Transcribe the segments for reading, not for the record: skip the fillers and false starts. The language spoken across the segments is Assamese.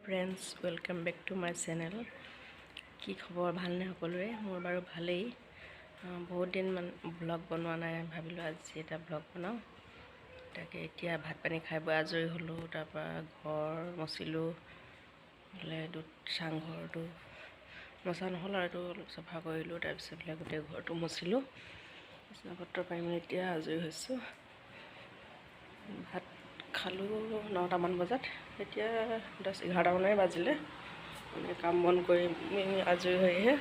Friends welcome back to my channel. কি খবৰ, ভালনে সকলোৰে? মোৰ বাৰু ভালেই। বহুত দিন মান ব্লগ বনোৱা নাই, ভাবিলোঁ আজি এটা ব্লগ বনাওঁ। তাকে এতিয়া ভাত পানী খাই বৈ আজৰি হ'লোঁ। তাৰপৰা ঘৰ মচিলোঁ, চাংঘৰটো মচা নহ'ল আৰু এইটো অলপ চাফা কৰিলোঁ। তাৰপিছত গোটেই ঘৰটো মচিলোঁ, বিচনা পত্ৰ পাৰি মেলি এতিয়া আজৰি হৈছোঁ। ভাত খালোঁ 9টামান বজাত। এতিয়া 10-11টামানেই বাজিলে। কাম বন কৰি আজৰি হৈহে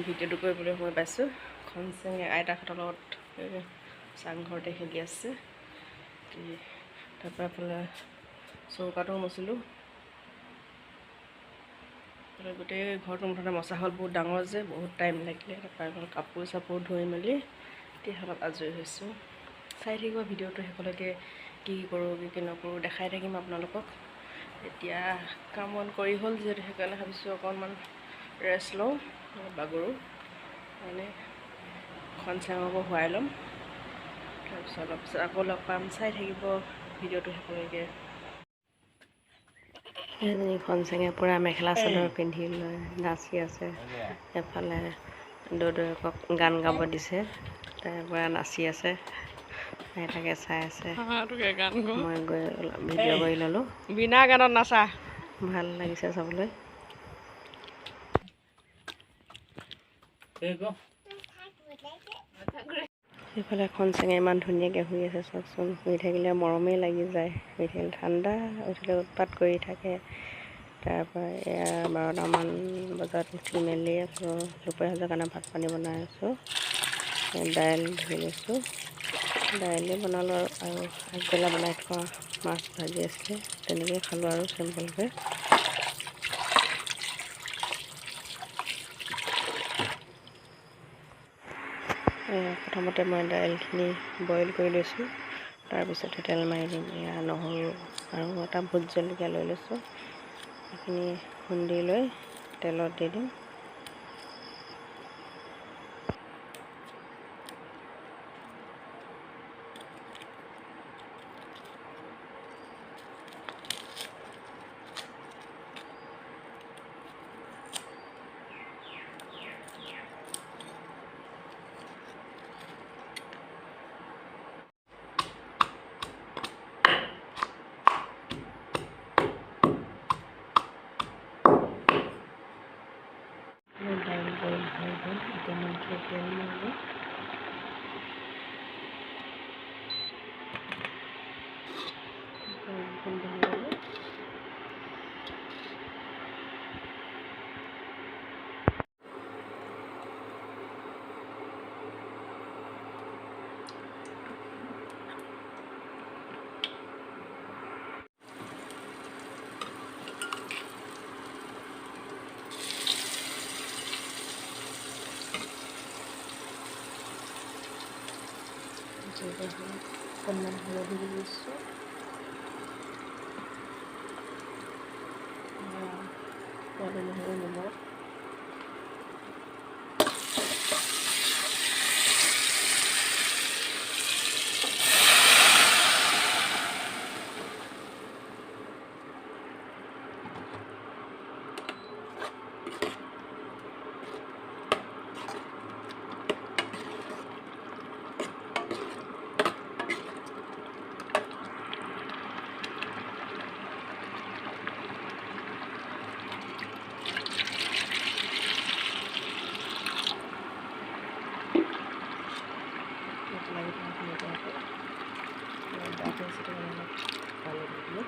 ভিডিঅ'টো কৰিবলৈ সময় পাইছোঁ। খনচেঙে আইতাহঁতৰ লগত চাংঘৰতে খেলি আছে। তাৰপৰা এইফালে চৌকাটো মচিলোঁ। গোটেই ঘৰটো মুঠতে মচা হ'ল, বহুত ডাঙৰ যে, বহুত টাইম লাগিলে। তাৰপৰা কাপোৰ চাপোৰ ধুই মেলি এতিয়া অলপ আজৰি হৈছোঁ। চাই থাকিব ভিডিঅ'টো শেষলৈকে, কি কৰোঁ কি নকৰোঁ দেখাই থাকিম আপোনালোকক। এতিয়া কাম বন কৰি হ'ল যিহেতু, সেইকাৰণে ভাবিছোঁ অকণমান ৰেষ্ট লওঁ, বাগৰোঁ। মানে খনচেঙকো শুৱাই ল'ম, তাৰপিছত অলপ পিছত আকৌ লগ পাম। চাই থাকিব ভিডিঅ'টো শেষলৈকে। এজনী খনচেঙে পূৰা মেখেলা চাদৰ পিন্ধি লৈ নাচি আছে। এফালে দদৌয়েকক গান গাব দিছে, তাৰপৰা নাচি আছে, তাকে চাই আছে। মই গৈ অলপ ভিডিঅ' কৰি ল'লোঁ। বিনা গানত নাচা, ভাল লাগিছে চাবলৈ। সেইফালে খনচেঙে ইমান ধুনীয়াকৈ শুই আছে, চাওকচোন। শুই থাকিলে মৰমেই লাগি যায়। শুই থাকিলে ঠাণ্ডা, উঠিলে উৎপাত কৰি থাকে। তাৰপৰা এয়া 12টামান বজাত উঠি মেলি আছোঁ। দুপৰীয়া সাজৰ কাৰণে ভাত পানী বনাই আছোঁ। দাইল ধুই লৈছোঁ, দাইলে বনালোঁ আৰু আগবেলা বনাই থোৱা মাছ ভাজি আছিলে, তেনেকৈ খালোঁ আৰু চিম্পলকৈ। প্ৰথমতে মই দাইলখিনি বইল কৰি লৈছোঁ, তাৰপিছতে তেল মাৰি দিম। এয়া নহৰু আৰু এটা ভোট জলকীয়া লৈ লৈছোঁ, সেইখিনি খুন্দি লৈ তেলত দি দিম। দাইল বইল হৈ গ'ল, এতিয়া মাংস তেল মাৰিলোঁ। অকণমান হালধি দি দিছোঁ, সোৱাদ অনুসৰি নিমখ, লাগি থকা ডাঠ হৈছে অলপ পানী দি দিলোঁ।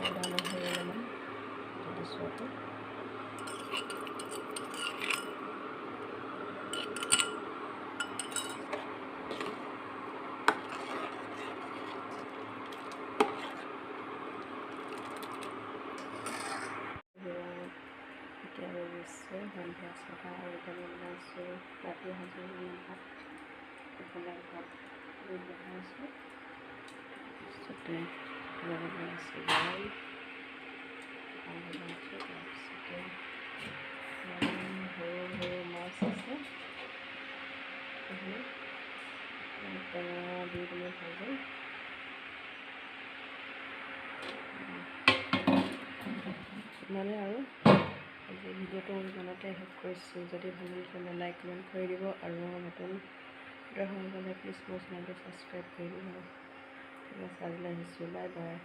আদা নহৰু অলপমান দি দিছোঁ আকৌ। এতিয়া গৈছে সন্ধিয়া 6টা আৰু এতিয়া বনাইছোঁ ৰাতি সাঁজৰ ভাত। এইফালে ভাত বনাইছোঁ, তাৰপিছতে বনাইছোঁ দাইল বনাইছোঁ, তাৰপিছতে সৰু সৰু মাছ আছে, টেঙা দি পিনি ভাজোঁ। ইমানে আৰু আজি ভিডিঅ'টো ইমানতে শেষ কৰিছোঁ। যদি ভাল লাগিলে লাইক কমেণ্ট কৰি দিব আৰু নতুন ভিডিঅ' হ'লে প্লিজ মোৰ চেনেলটো ছাবস্ক্ৰাইব কৰি দিব। ঠিক আছে, আজিলৈ আহিছোঁ, বাই বাই।